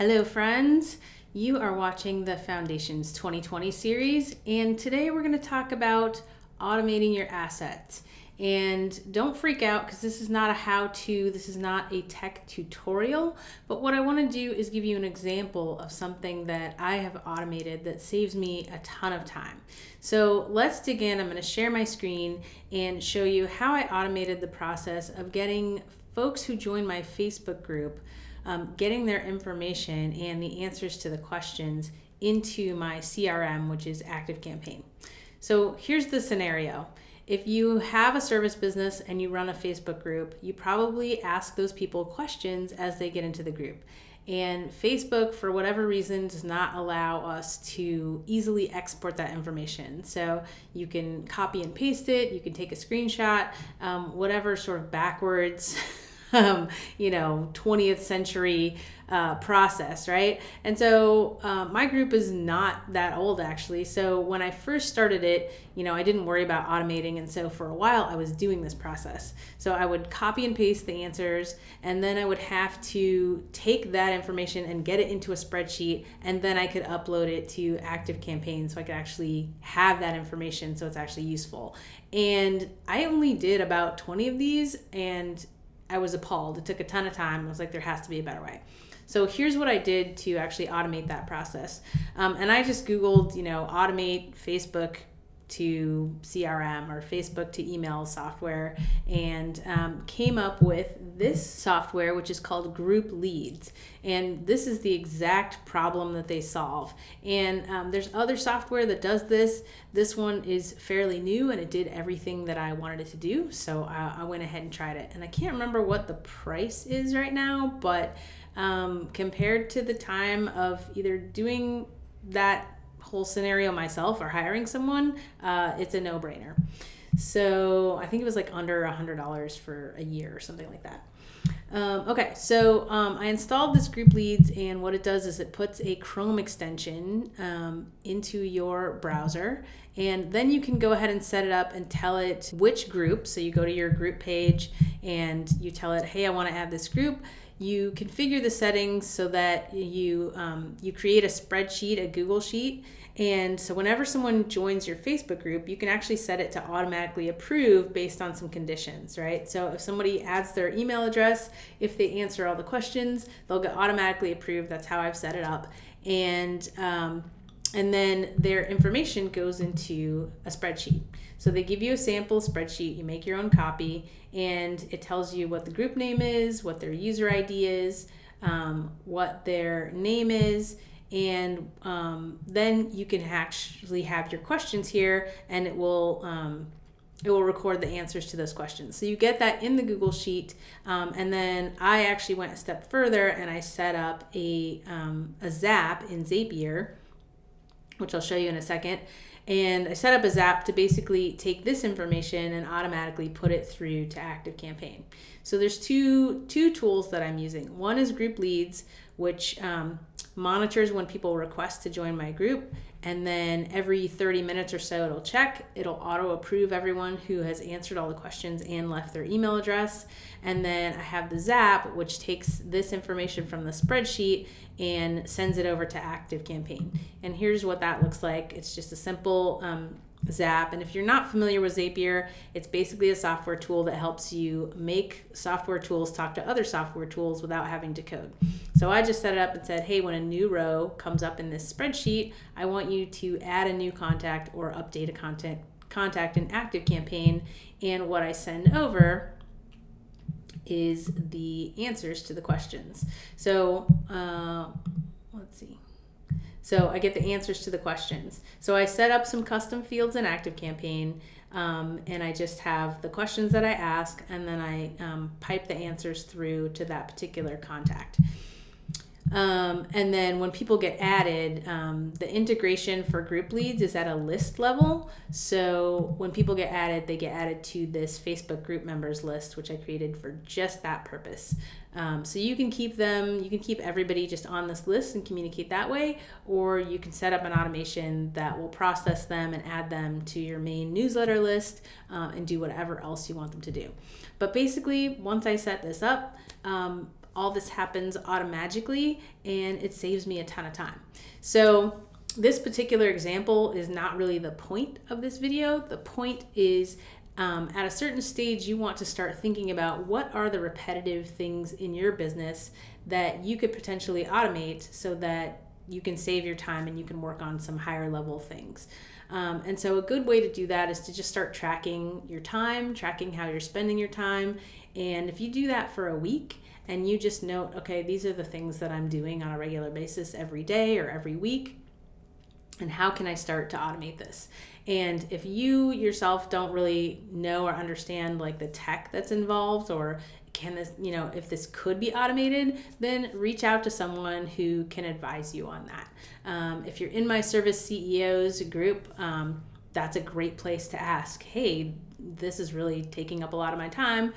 Hello friends, you are watching the Foundations 2020 series, and today we're going to talk about automating your assets. And don't freak out because this is not a how-to, this is not a tech tutorial, but what I want to do is give you an example of something that I have automated that saves me a ton of time. So let's dig in. I'm going to share my screen and show you how I automated the process of getting folks who join my Facebook group getting their information and the answers to the questions into my CRM, which is ActiveCampaign. So here's the scenario. If you have a service business and you run a Facebook group, you probably ask those people questions as they get into the group. And Facebook, for whatever reason, does not allow us to easily export that information. So you can copy and paste it, you can take a screenshot, whatever sort of backwards 20th century process, right? And so my group is not that old actually. So when I first started it, I didn't worry about automating. And so for a while I was doing this process. So I would copy and paste the answers, and then I would have to take that information and get it into a spreadsheet, and then I could upload it to ActiveCampaign so I could actually have that information so it's actually useful. And I only did about 20 of these, and I was appalled. It took a ton of time. I was like, there has to be a better way. So here's what I did to actually automate that process. And I just Googled, automate Facebook to CRM or Facebook to email software, and came up with this software, which is called Group Leads. And this is the exact problem that they solve. And there's other software that does this. This one is fairly new and it did everything that I wanted it to do. So I went ahead and tried it. And I can't remember what the price is right now, but compared to the time of either doing that whole scenario myself or hiring someone, it's a no-brainer. So I think it was like under $100 for a year or something like that. Okay, so I installed this Group Leads, and what it does is it puts a Chrome extension into your browser, and then you can go ahead and set it up and tell it which group. So you go to your group page and you tell it, hey, I want to add this group. You configure the settings so that you create a spreadsheet, a Google Sheet. And so whenever someone joins your Facebook group, you can actually set it to automatically approve based on some conditions, right? So if somebody adds their email address, if they answer all the questions, they'll get automatically approved. That's how I've set it up. And then their information goes into a spreadsheet. So they give you a sample spreadsheet, you make your own copy, and it tells you what the group name is, what their user ID is, what their name is, and then you can actually have your questions here, and it will record the answers to those questions. So you get that in the Google Sheet, and then I actually went a step further and I set up a Zap in Zapier, which I'll show you in a second. And I set up a Zap to basically take this information and automatically put it through to ActiveCampaign. So there's two tools that I'm using. One is Group Leads, which monitors when people request to join my group, and then every 30 minutes or so it'll check. It'll auto approve everyone who has answered all the questions and left their email address. And then I have the Zap, which takes this information from the spreadsheet and sends it over to ActiveCampaign. And here's what that looks like. It's just a simple Zap. And if you're not familiar with Zapier, it's basically a software tool that helps you make software tools talk to other software tools without having to code. So I just set it up and said, hey, when a new row comes up in this spreadsheet, I want you to add a new contact or update a contact in ActiveCampaign. And what I send over is the answers to the questions. So let's see. So I get the answers to the questions. So I set up some custom fields in ActiveCampaign, and I just have the questions that I ask, and then I pipe the answers through to that particular contact. And then when people get added, the integration for Group Leads is at a list level. So when people get added, they get added to this Facebook group members list, which I created for just that purpose. So you can keep everybody just on this list and communicate that way, or you can set up an automation that will process them and add them to your main newsletter list, and do whatever else you want them to do. But basically, once I set this up, all this happens automatically and it saves me a ton of time. So this particular example is not really the point of this video. The point is at a certain stage, you want to start thinking about what are the repetitive things in your business that you could potentially automate so that you can save your time and you can work on some higher level things. And so a good way to do that is to just start tracking your time, tracking how you're spending your time. And if you do that for a week and you just note, okay, these are the things that I'm doing on a regular basis every day or every week, and how can I start to automate this? And if you yourself don't really know or understand like the tech that's involved, or can this, if this could be automated, then reach out to someone who can advise you on that. If you're in my Service CEOs group, that's a great place to ask, hey, this is really taking up a lot of my time.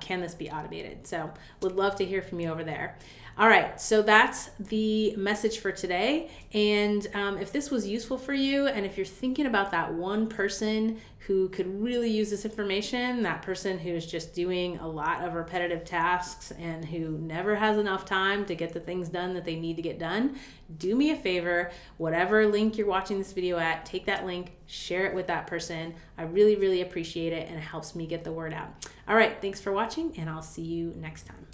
Can this be automated? So would love to hear from you over there. All right, so that's the message for today. And if this was useful for you, and if you're thinking about that one person who could really use this information, that person who's just doing a lot of repetitive tasks and who never has enough time to get the things done that they need to get done, do me a favor, whatever link you're watching this video at, take that link, share it with that person. I really, really appreciate it, and it helps me get the word out. All right, thanks for watching, and I'll see you next time.